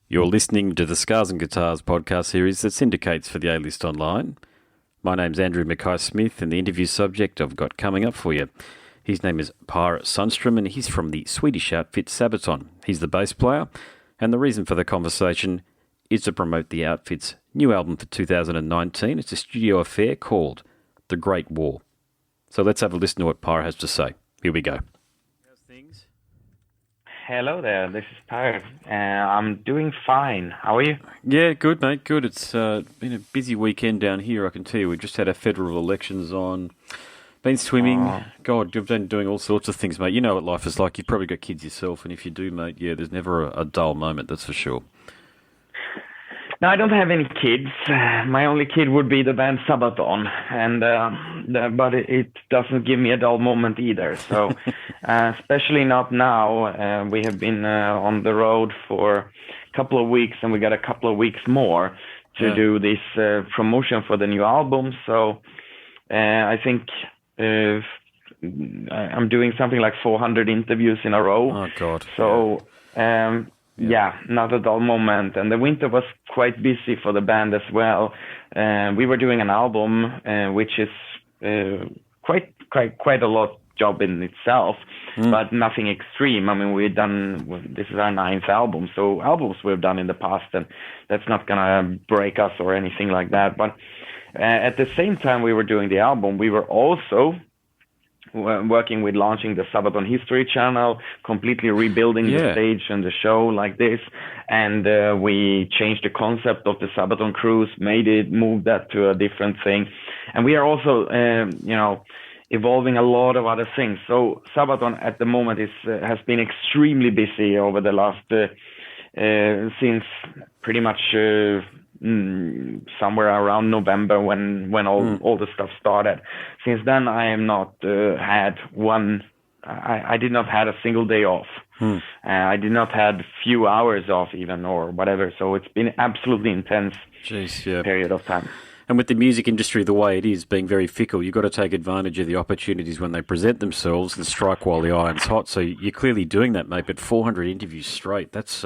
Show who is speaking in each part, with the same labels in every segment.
Speaker 1: You're listening to the Scars and Guitars podcast series that syndicates for the A-List Online. My name's Andrew Mackay-Smith, and the interview subject I've got coming up for you. His name is Pär Sundström, and he's from the Swedish outfit Sabaton. He's the bass player, and the reason for the conversation is to promote the outfit's new album for 2019. It's a studio affair called The Great War. So let's have a listen to what Pär has to say. Here we go. How's things?
Speaker 2: Hello there, this is Pär. I'm doing fine. How are you?
Speaker 1: Yeah, good, mate, good. It's been a busy weekend down here, I can tell you. We just had our federal elections on. Been swimming. God, you've been doing all sorts of things, mate. You know what life is like. You've probably got kids yourself, and if you do, mate, yeah, there's never a dull moment, that's for sure.
Speaker 2: No, I don't have any kids. My only kid would be the band Sabaton, but it doesn't give me a dull moment either. So, especially not now. We have been on the road for a couple of weeks, and we got a couple of weeks more to do this promotion for the new album. So, I think I'm doing something like 400 interviews in a row.
Speaker 1: Oh, God.
Speaker 2: So, yeah, not a dull moment. And the winter was quite busy for the band as well. We were doing an album, which is quite a lot job in itself, but nothing extreme. I mean, this is our 9th album, so albums we've done in the past, and that's not gonna break us or anything like that. But at the same time we were doing the album, we were also working with launching the Sabaton History channel, completely rebuilding the stage and the show like this. And we changed the concept of the Sabaton cruise, moved that to a different thing. And we are also, evolving a lot of other things. So Sabaton at the moment has been extremely busy over the last, since pretty much somewhere around November when all the stuff started. Since then, I am not had one. I did not had a single day off. I did not had few hours off even or whatever. So it's been absolutely intense period of time.
Speaker 1: And with the music industry the way it is, being very fickle, you've got to take advantage of the opportunities when they present themselves and strike while the iron's hot. So you're clearly doing that, mate, but 400 interviews straight, that's...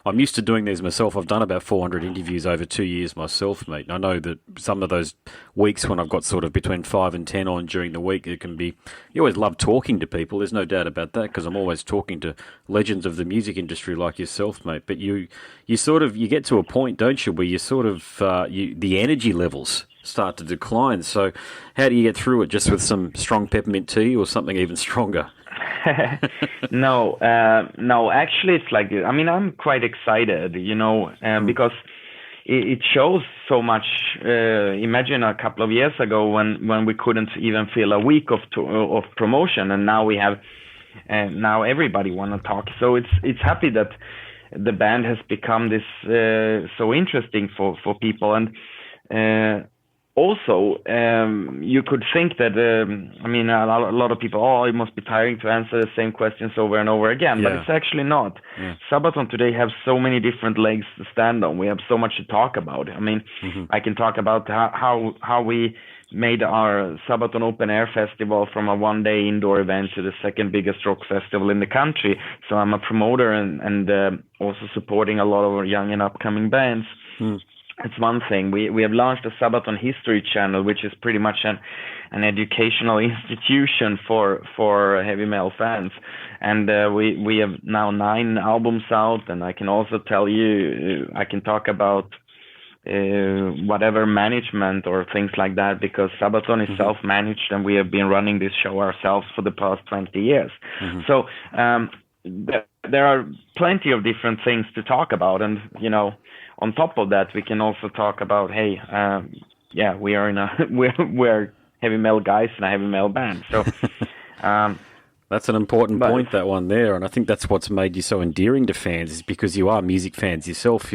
Speaker 1: I'm used to doing these myself. I've done about 400 interviews over 2 years myself, mate. And I know that some of those weeks when I've got sort of between 5 and 10 on during the week, it can be... You always love talking to people, there's no doubt about that, because I'm always talking to legends of the music industry like yourself, mate. But you get to a point, don't you, where you sort of... the energy levels start to decline. So how do you get through it? Just with some strong peppermint tea or something even stronger?
Speaker 2: No, actually it's like, I mean, I'm quite excited, because it shows so much. Imagine a couple of years ago when we couldn't even fill a week of promotion, and now we have, now everybody want to talk. So it's happy that the band has become this so interesting for people. And also, you could think that, a lot of people, it must be tiring to answer the same questions over and over again, but it's actually not. Sabaton today have so many different legs to stand on. We have so much to talk about. I mean, I can talk about how we made our Sabaton Open Air Festival from a one-day indoor event to the second biggest rock festival in the country. So I'm a promoter and also supporting a lot of our young and upcoming bands. It's one thing. We have launched a Sabaton History channel, which is pretty much an educational institution for heavy metal fans. And we have now 9 albums out, and I can also tell you, I can talk about whatever management or things like that, because Sabaton is self-managed, and we have been running this show ourselves for the past 20 years. So there are plenty of different things to talk about, and on top of that, we can also talk about, we are we're heavy metal guys in a heavy metal band. So
Speaker 1: that's an important point, that one there, and I think that's what's made you so endearing to fans, is because you are music fans yourself.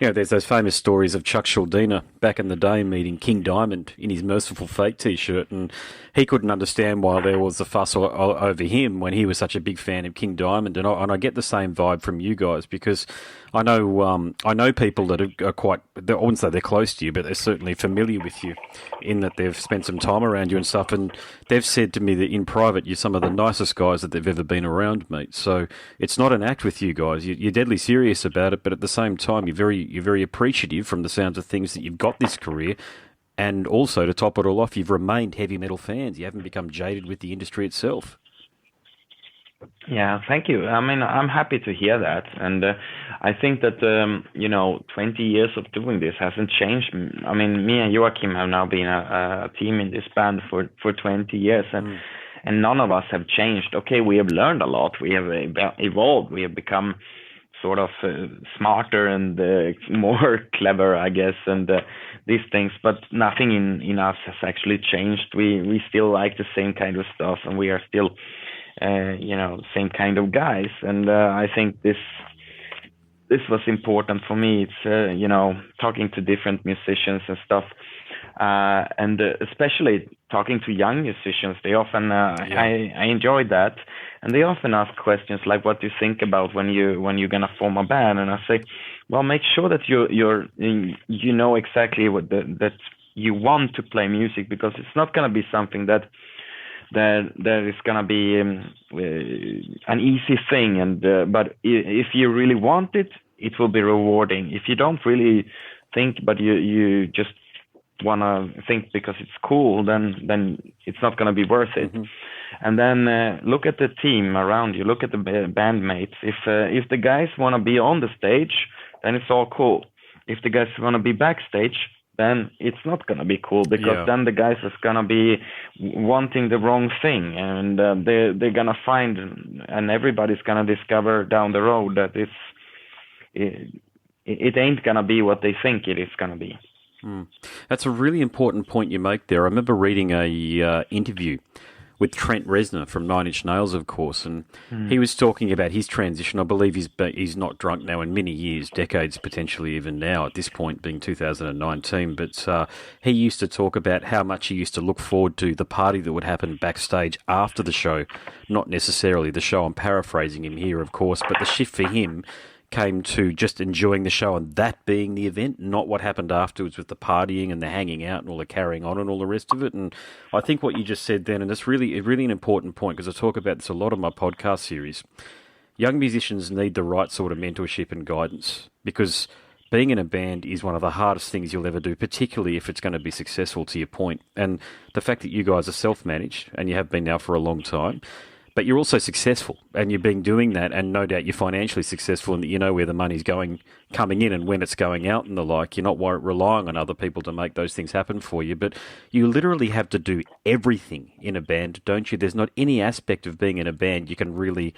Speaker 1: There's those famous stories of Chuck Schuldiner back in the day meeting King Diamond in his Merciful Fate T-shirt, and he couldn't understand why there was a fuss over him when he was such a big fan of King Diamond, and I get the same vibe from you guys, because I know people that are quite. I wouldn't say they're close to you, but they're certainly familiar with you, in that they've spent some time around you and stuff. And they've said to me that in private, you're some of the nicest guys that they've ever been around, mate. So it's not an act with you guys. You're deadly serious about it, but at the same time, you're very appreciative from the sounds of things that you've got this career. And also, to top it all off, you've remained heavy metal fans. You haven't become jaded with the industry itself.
Speaker 2: Yeah, thank you. I mean, I'm happy to hear that, and I think that 20 years of doing this hasn't changed. I mean, me and Joachim have now been a team in this band for 20 years, and none of us have changed. Okay, we have learned a lot. We have evolved. We have become sort of smarter and more clever, I guess, and these things. But nothing in us has actually changed. We still like the same kind of stuff, and we are still same kind of guys. And I think this was important for me. It's talking to different musicians and stuff, and especially talking to young musicians. They often I enjoyed that, and they often ask questions like, "What do you think about when you're gonna form a band?" And I say, "Well, make sure that you know exactly that you want to play music, because it's not gonna be something that is gonna be an easy thing, and but if you really want it, it will be rewarding. If you don't really think, but you just wanna think because it's cool, then it's not gonna be worth it." Mm-hmm. And then look at the team around you. Look at the bandmates. If the guys wanna be on the stage, then it's all cool. If the guys wanna be backstage, then it's not going to be cool, because then the guys is going to be wanting the wrong thing, and they're going to find, and everybody's going to discover down the road that it ain't going to be what they think it is going to be.
Speaker 1: That's a really important point you make there. I remember reading a interview with Trent Reznor from Nine Inch Nails, of course, and he was talking about his transition. I believe he's not drunk now in many years, decades potentially even now, at this point being 2019, but he used to talk about how much he used to look forward to the party that would happen backstage after the show, not necessarily the show. I'm paraphrasing him here, of course, but the shift for him came to just enjoying the show and that being the event, not what happened afterwards with the partying and the hanging out and all the carrying on and all the rest of it. And I think what you just said then, and it's really an important point, because I talk about this a lot in my podcast series, young musicians need the right sort of mentorship and guidance, because being in a band is one of the hardest things you'll ever do, particularly if it's going to be successful, to your point. And the fact that you guys are self-managed, and you have been now for a long time, but you're also successful, and you've been doing that, and no doubt you're financially successful, and that you know where the money's coming in and when it's going out and the like. You're not relying on other people to make those things happen for you, but you literally have to do everything in a band, don't you? There's not any aspect of being in a band you can really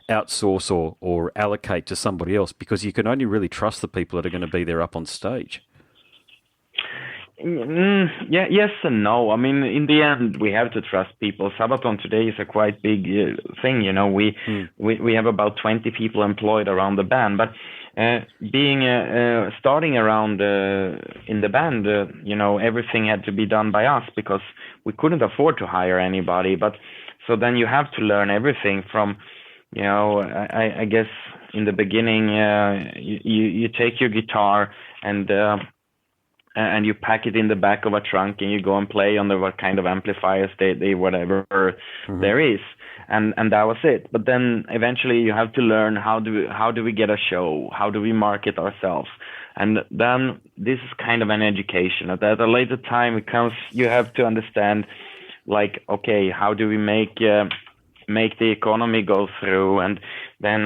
Speaker 1: outsource or allocate to somebody else, because you can only really trust the people that are going to be there up on stage.
Speaker 2: Yeah, yes and no. I mean, in the end, we have to trust people. Sabaton today is a quite big thing. We have about 20 people employed around the band, but starting around in the band, everything had to be done by us, because we couldn't afford to hire anybody. But so then you have to learn everything from, I guess in the beginning, you take your guitar and you pack it in the back of a trunk, and you go and play on what kind of amplifiers they whatever there is, and that was it. But then eventually you have to learn how do we get a show, how do we market ourselves, and then this is kind of an education. At a later time, you have to understand, like, okay, how do we make the economy go through, and then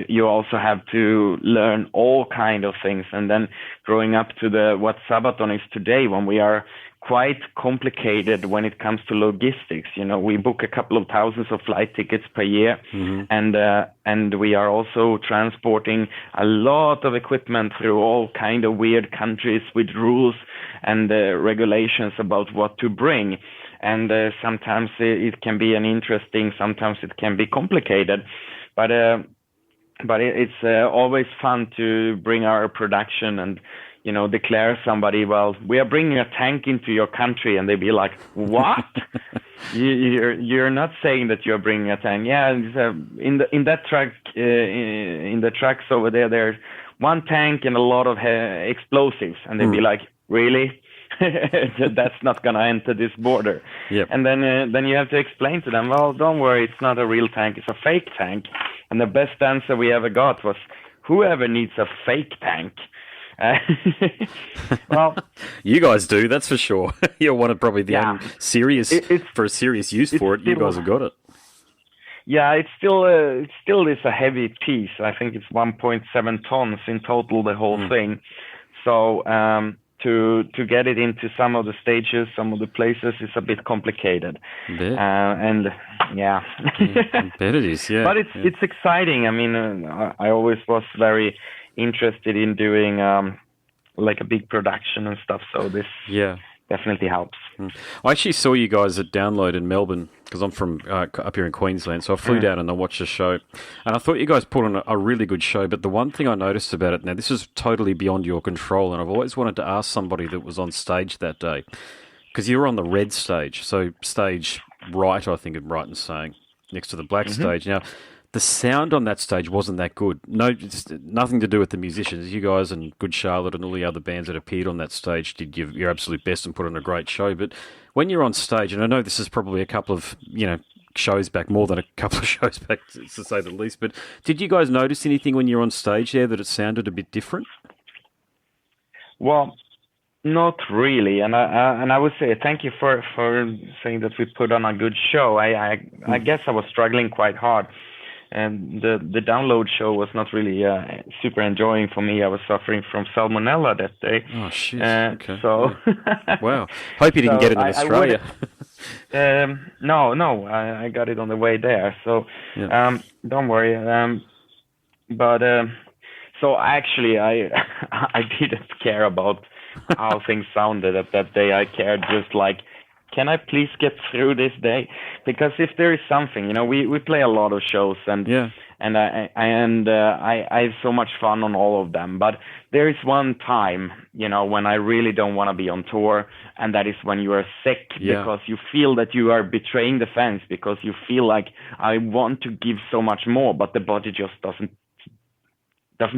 Speaker 2: you also have to learn all kind of things. And then growing up to what Sabaton is today, when we are quite complicated when it comes to logistics. We book a couple of thousands of flight tickets per year, and we are also transporting a lot of equipment through all kind of weird countries with rules and regulations about what to bring. And sometimes it can be interesting, sometimes it can be complicated, but it's always fun to bring our production and declare somebody, well, we are bringing a tank into your country, and they be like, what? you're not saying that you're bringing a tank. Yeah, in that truck, in the trucks over there, one tank and a lot of explosives, and they'd be like, really? That's not gonna enter this border.
Speaker 1: Yep.
Speaker 2: And then you have to explain to them, well, don't worry, it's not a real tank, it's a fake tank. And the best answer we ever got was, whoever needs a fake tank? Well,
Speaker 1: you guys do, that's for sure. You're one of probably the only serious for a serious use for it. You guys have got it.
Speaker 2: Yeah, it still is a heavy piece. I think it's 1.7 tons in total, the whole thing. So to get it into some of the stages, some of the places, is a bit complicated. And yeah,
Speaker 1: I bet it is. Yeah,
Speaker 2: but it's exciting. I mean, I always was very interested in doing like a big production and stuff. So this definitely helps.
Speaker 1: I actually saw you guys at Download in Melbourne, because I'm from up here in Queensland, so I flew down and I watched the show, and I thought you guys put on a really good show. But the one thing I noticed about it, now this is totally beyond your control, and I've always wanted to ask somebody that was on stage that day, because you were on the red stage, so stage right, I think I'm right in saying, next to the black stage. Now, the sound on that stage wasn't that good. No, just nothing to do with the musicians. You guys and Good Charlotte and all the other bands that appeared on that stage did your absolute best and put on a great show. But when you're on stage, and I know this is probably a couple of, shows back, more than a couple of shows back, to say the least, but did you guys notice anything when you're on stage there that it sounded a bit different?
Speaker 2: Well, not really, and I would say thank you for saying that we put on a good show. I guess I was struggling quite hard. And the Download show was not really super enjoying for me. I was suffering from salmonella that day.
Speaker 1: Oh, shit. Okay.
Speaker 2: So
Speaker 1: wow. Hope you didn't get it in Australia.
Speaker 2: No, I got it on the way there. So don't worry. So actually, I didn't care about how things sounded at that day. I cared just like, can I please get through this day? Because if there is something, we play a lot of shows, and I have so much fun on all of them. But there is one time, when I really don't want to be on tour, and that is when you are sick, because you feel that you are betraying the fans, because you feel like I want to give so much more, but the body just doesn't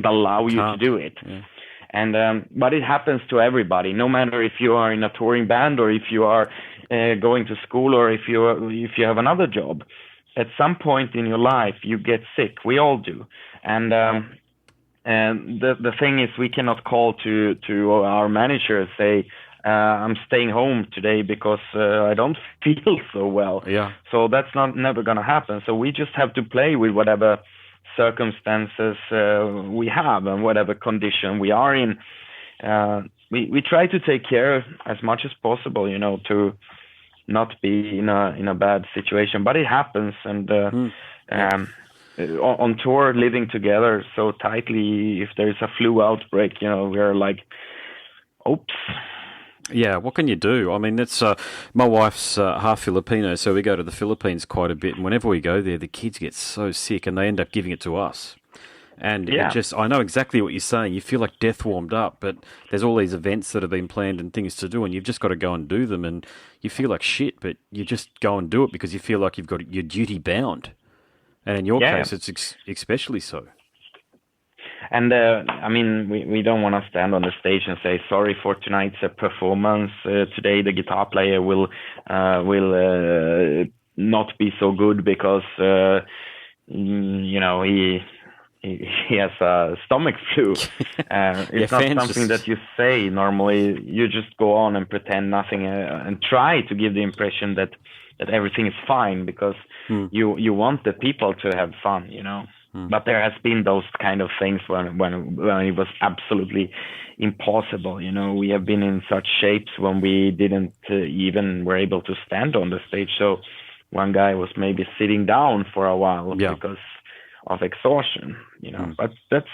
Speaker 2: allow you to do it. Yeah. And but it happens to everybody, no matter if you are in a touring band or if you are going to school or if you have another job. At some point in your life, you get sick. We all do. And the thing is, we cannot call to our manager and say, I'm staying home today because I don't feel so well. Yeah. So that's never going to happen. So we just have to play with whatever circumstances we have and whatever condition we are in. We try to take care as much as possible, to not be in a bad situation, but it happens. And on tour, living together so tightly, if there is a flu outbreak, we're like, oops.
Speaker 1: Yeah, what can you do? I mean, it's my wife's half Filipino, so we go to the Philippines quite a bit. And whenever we go there, the kids get so sick, and they end up giving it to us. And I know exactly what you're saying. You feel like death warmed up, but there's all these events that have been planned and things to do, and you've just got to go and do them. And you feel like shit, but you just go and do it because you feel like you've got your duty bound. And in your case, it's especially so.
Speaker 2: And I mean, we don't want to stand on the stage and say sorry for tonight's performance. Today the guitar player will not be so good because he has a stomach flu. It's not something that you say normally. You just go on and pretend nothing and try to give the impression that everything is fine because you want the people to have fun, But there has been those kind of things when it was absolutely impossible. We have been in such shapes when we didn't even were able to stand on the stage. So one guy was maybe sitting down for a while because of exhaustion. But that's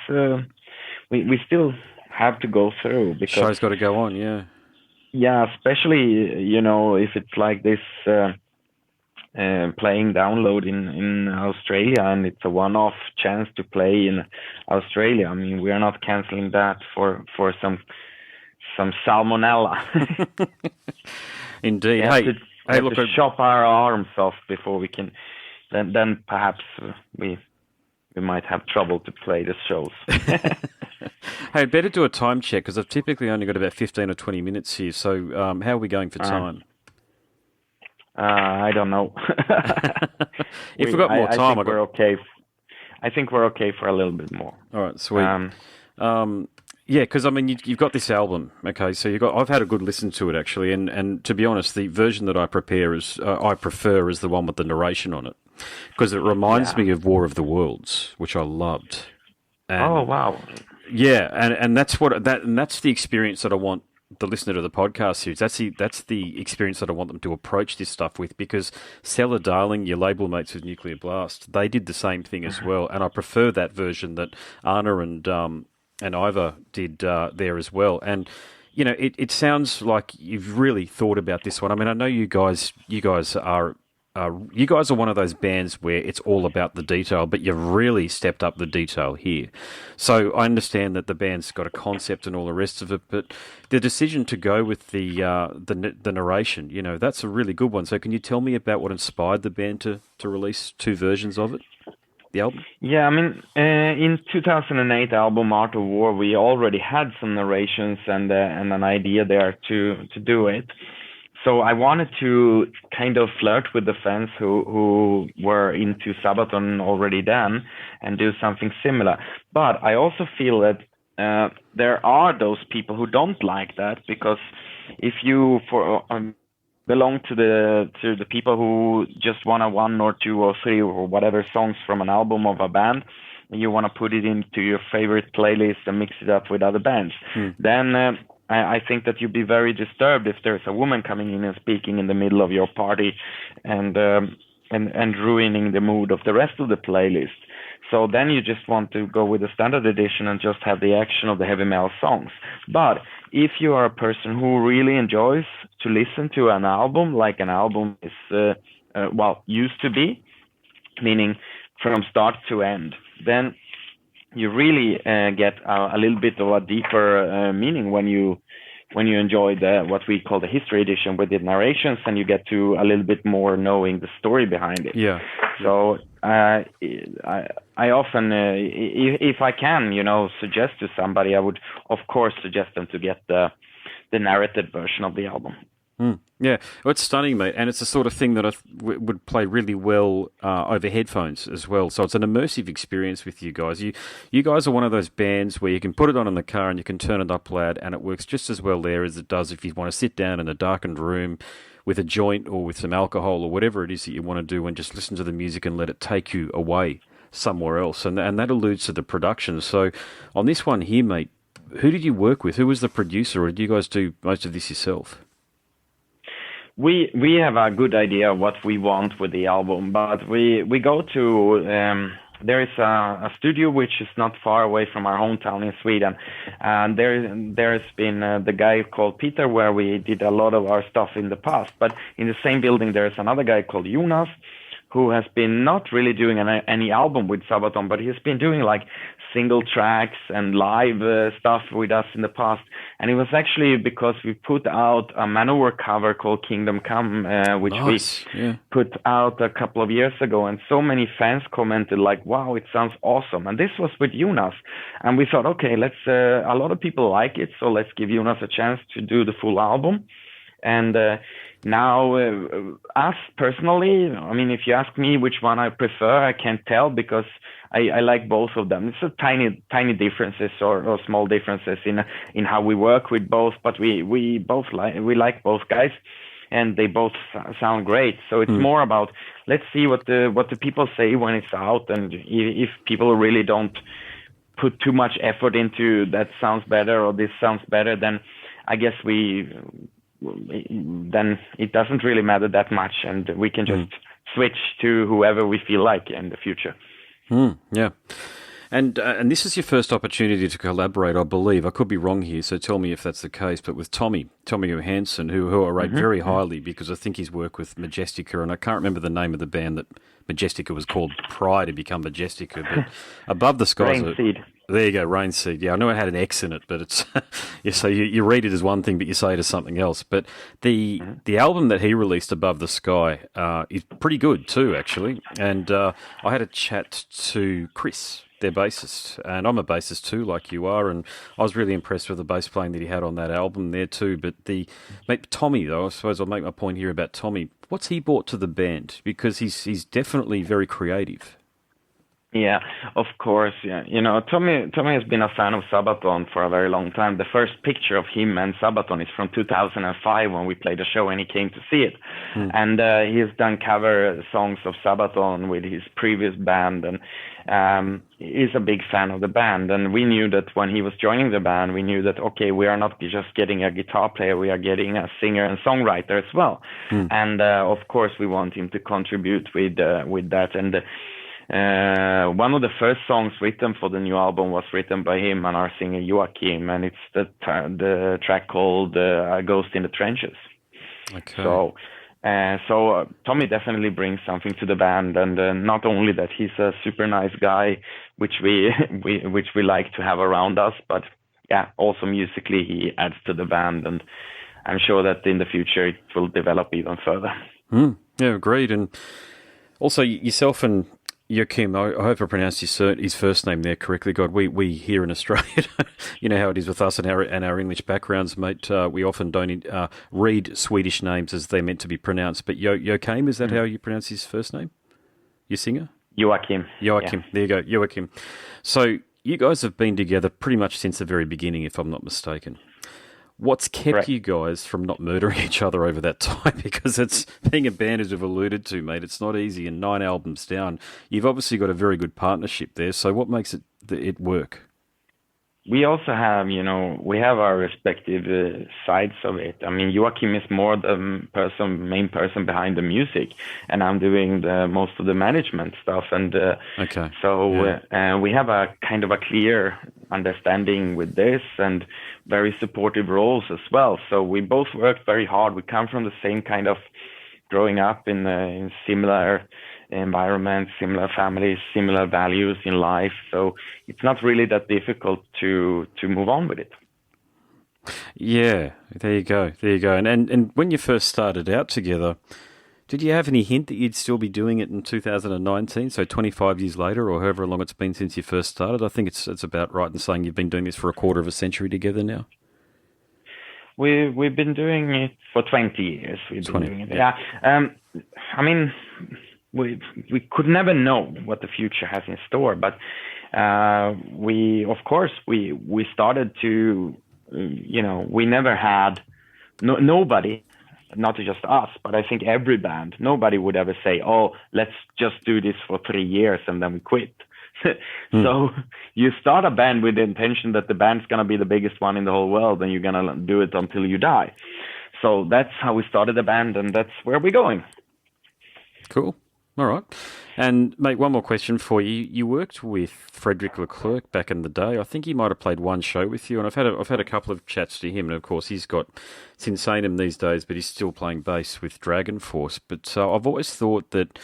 Speaker 2: we still have to go through because
Speaker 1: show's got to go on.
Speaker 2: Yeah, especially if it's like this. Playing Download in Australia, and it's a one-off chance to play in Australia. I mean, we are not canceling that for some salmonella.
Speaker 1: Indeed.
Speaker 2: We have to chop our arms off before we can. Then perhaps we might have trouble to play the shows.
Speaker 1: Hey, better do a time check because I've typically only got about 15 or 20 minutes here. So how are we going for time?
Speaker 2: I don't know.
Speaker 1: If we've got more
Speaker 2: I
Speaker 1: time,
Speaker 2: think we're okay. I think we're okay for a little bit more.
Speaker 1: All right, sweet.
Speaker 2: Um,
Speaker 1: Yeah, because I mean, you've got this album, okay? So I've had a good listen to it actually, and to be honest, the version that I prefer is the one with the narration on it, because it reminds
Speaker 2: yeah.
Speaker 1: me of War of the Worlds, which I loved.
Speaker 2: Oh
Speaker 1: And
Speaker 2: wow.
Speaker 1: yeah, and that's the experience that I want the listener to the podcast series. That's the experience that I want them to approach this stuff with, because Cellar Darling, your label mates with Nuclear Blast, they did the same thing as well, and I prefer that version that Anna and Iva did there as well. And it sounds like you've really thought about this one. I mean, I know you guys are one of those bands where it's all about the detail, but you've really stepped up the detail here. So I understand that the band's got a concept and all the rest of it, but the decision to go with the narration, that's a really good one. So can you tell me about what inspired the band to release two versions of it, the album?
Speaker 2: Yeah, I mean, in 2008 album Art of War, we already had some narrations and an idea there to do it. So I wanted to kind of flirt with the fans who were into Sabaton already then and do something similar. But I also feel that there are those people who don't like that, because if you belong to the people who just want one or two or three or whatever songs from an album of a band, and you want to put it into your favorite playlist and mix it up with other bands, then I think that you'd be very disturbed if there's a woman coming in and speaking in the middle of your party and ruining the mood of the rest of the playlist. So then you just want to go with the standard edition and just have the action of the heavy metal songs. But if you are a person who really enjoys to listen to an album like an album is used to be, meaning from start to end, then you really get a little bit of a deeper meaning when you enjoy what we call the history edition with the narrations, and you get to a little bit more knowing the story behind it.
Speaker 1: Yeah.
Speaker 2: So I often, if I can, suggest to somebody, I would of course suggest them to get the narrated version of the album.
Speaker 1: Yeah, well, it's stunning, mate, and it's the sort of thing that would play really well over headphones as well. So it's an immersive experience with you guys. You guys are one of those bands where you can put it on in the car and you can turn it up loud, and it works just as well there as it does if you want to sit down in a darkened room with a joint or with some alcohol or whatever it is that you want to do, and just listen to the music and let it take you away somewhere else. And that alludes to the production. So on this one here, mate, who did you work with? Who was the producer, or did you guys do most of this yourself?
Speaker 2: We have a good idea of what we want with the album, but we go to there is a studio which is not far away from our hometown in Sweden, and there's been the guy called Peter where we did a lot of our stuff in the past. But in the same building there's another guy called Jonas, who has been not really doing any album with Sabaton, but he's been doing like single tracks and live stuff with us in the past. And it was actually because we put out a Manowar cover called Kingdom Come, which we put out a couple of years ago. And so many fans commented like, wow, it sounds awesome. And this was with Jonas. And we thought, okay, a lot of people like it, so let's give Jonas a chance to do the full album. And now, us personally, I mean, if you ask me which one I prefer, I can't tell, because I like both of them. It's a tiny differences or small differences in how we work with both, but we both like both guys, and they both sound great. So it's more about, let's see what the people say when it's out, and if people really don't put too much effort into that sounds better or this sounds better, then I guess then it doesn't really matter that much, and we can just switch to whoever we feel like in the future.
Speaker 1: Yeah. And this is your first opportunity to collaborate, I believe. I could be wrong here, so tell me if that's the case, but with Tommy Johansson, who I rate very highly, because I think his work with Majestica, and I can't remember the name of the band that Majestica was called prior to become Majestica, but Above the Skies. There you go, Rainseed. Yeah, I know it had an X in it, but it's so you read it as one thing, but you say it as something else. But the album that he released, Above the Sky, is pretty good too, actually. And I had a chat to Chris, their bassist, and I'm a bassist too, like you are, and I was really impressed with the bass playing that he had on that album there too. But Tommy, though, I suppose I'll make my point here about Tommy. What's he brought to the band? Because he's definitely very creative.
Speaker 2: Yeah, of course. Yeah, Tommy has been a fan of Sabaton for a very long time. The first picture of him and Sabaton is from 2005 when we played a show and he came to see it. And he has done cover songs of Sabaton with his previous band, and he's a big fan of the band. And we knew that when he was joining the band, we knew that okay, we are not just getting a guitar player, we are getting a singer and songwriter as well. And of course, we want him to contribute with that. And one of the first songs written for the new album was written by him and our singer Joachim, and it's the track called Ghost in the Trenches.
Speaker 1: Okay.
Speaker 2: So Tommy definitely brings something to the band, and not only that, he's a super nice guy, which we like to have around us, but yeah, also musically he adds to the band, and I'm sure that in the future it will develop even further.
Speaker 1: Yeah, agreed. And also yourself and Joachim, I hope I pronounced his first name there correctly. God, we here in Australia, you know how it is with us and our English backgrounds, mate. We often don't read Swedish names as they're meant to be pronounced. But Joachim, is that how you pronounce his first name? Your singer?
Speaker 2: Joachim.
Speaker 1: Joachim. Yeah. There you go, Joachim. So you guys have been together pretty much since the very beginning, if I'm not mistaken. What's kept you guys from not murdering each other over that time? Because it's being a band, as we've alluded to, mate, it's not easy, and 9 albums down. You've obviously got a very good partnership there. So what makes it work?
Speaker 2: We also have, we have our respective sides of it. I mean, Joachim is more the main person behind the music, and I'm doing most of the management stuff. And we have a kind of a clear understanding with this, and very supportive roles as well. So we both worked very hard. We come from the same kind of growing up in similar environments, similar families, similar values in life. So it's not really that difficult to move on with it.
Speaker 1: Yeah, there you go. And when you first started out together, did you have any hint that you'd still be doing it in 2019, so 25 years later, or however long it's been since you first started? I think it's about right in saying you've been doing this for a quarter of a century together now.
Speaker 2: We've been doing it for 20 years. Yeah. I mean, we could never know what the future has in store, but we started to, we never had nobody. Not just us, but I think every band, nobody would ever say, oh, let's just do this for 3 years and then we quit. So you start a band with the intention that the band's going to be the biggest one in the whole world and you're going to do it until you die. So that's how we started the band, and that's where we're going.
Speaker 1: Cool. All right. And, mate, one more question for you. You worked with Frederick Leclerc back in the day. I think he might have played one show with you, and I've had a couple of chats to him. And, of course, it's Insanum these days, but he's still playing bass with Dragon Force. But I've always thought that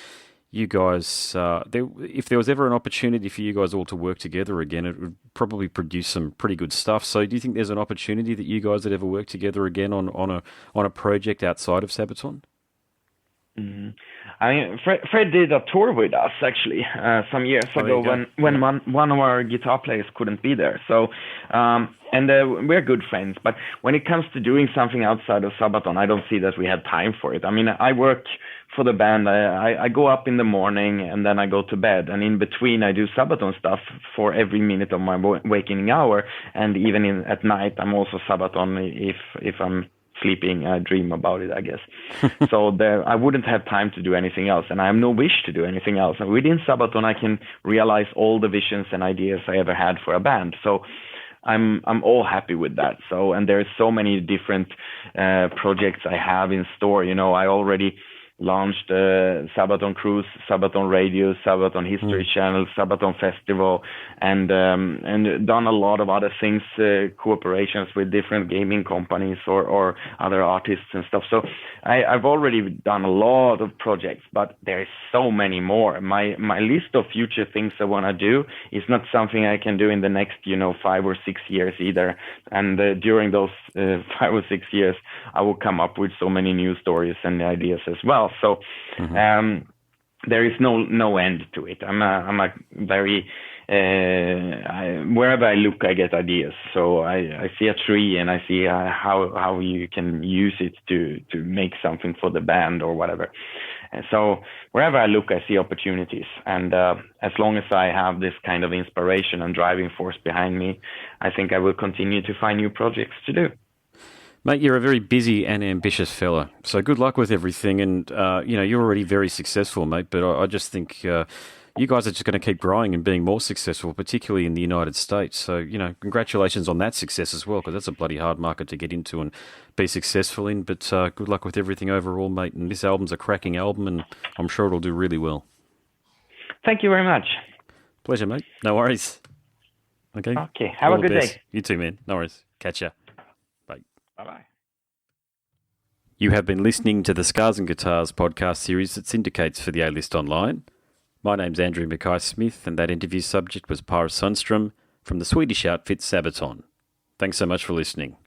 Speaker 1: you guys, if there was ever an opportunity for you guys all to work together again, it would probably produce some pretty good stuff. So do you think there's an opportunity that you guys would ever work together again on a project outside of Sabaton?
Speaker 2: I mean, Fred did a tour with us actually some years ago when one of our guitar players couldn't be there. So, we're good friends. But when it comes to doing something outside of Sabaton, I don't see that we have time for it. I mean, I work for the band. I go up in the morning and then I go to bed. And in between, I do Sabaton stuff for every minute of my waking hour. And even at night, I'm also Sabaton if I'm sleeping. I dream about it, I guess. So I wouldn't have time to do anything else, and I have no wish to do anything else. And within Sabaton, I can realize all the visions and ideas I ever had for a band. So I'm all happy with that. So, and there's so many different projects I have in store. I already launched Sabaton Cruise, Sabaton Radio, Sabaton History Channel, Sabaton Festival, and done a lot of other things, cooperations with different gaming companies or other artists and stuff. So I've already done a lot of projects, but there is so many more. My list of future things I want to do is not something I can do in the next 5 or 6 years either. And during those 5 or 6 years, I will come up with so many new stories and ideas as well. So there is no end to it. I'm a very wherever I look, I get ideas. So I see a tree and I see how you can use it to make something for the band or whatever. And so wherever I look, I see opportunities. And as long as I have this kind of inspiration and driving force behind me, I think I will continue to find new projects to do.
Speaker 1: Mate, you're a very busy and ambitious fella. So good luck with everything. And, you're already very successful, mate. But I just think you guys are just going to keep growing and being more successful, particularly in the United States. So, congratulations on that success as well, because that's a bloody hard market to get into and be successful in. But good luck with everything overall, mate. And this album's a cracking album, and I'm sure it'll do really well.
Speaker 2: Thank you very much.
Speaker 1: Pleasure, mate. No worries. Okay.
Speaker 2: Okay. Have a good day.
Speaker 1: You too, man. No worries. Catch ya.
Speaker 2: Bye-bye.
Speaker 1: You have been listening to the Scars and Guitars podcast series that syndicates for the A-List Online. My name's Andrew Mackay-Smith, and that interview subject was Pär Sundström from the Swedish outfit Sabaton. Thanks so much for listening.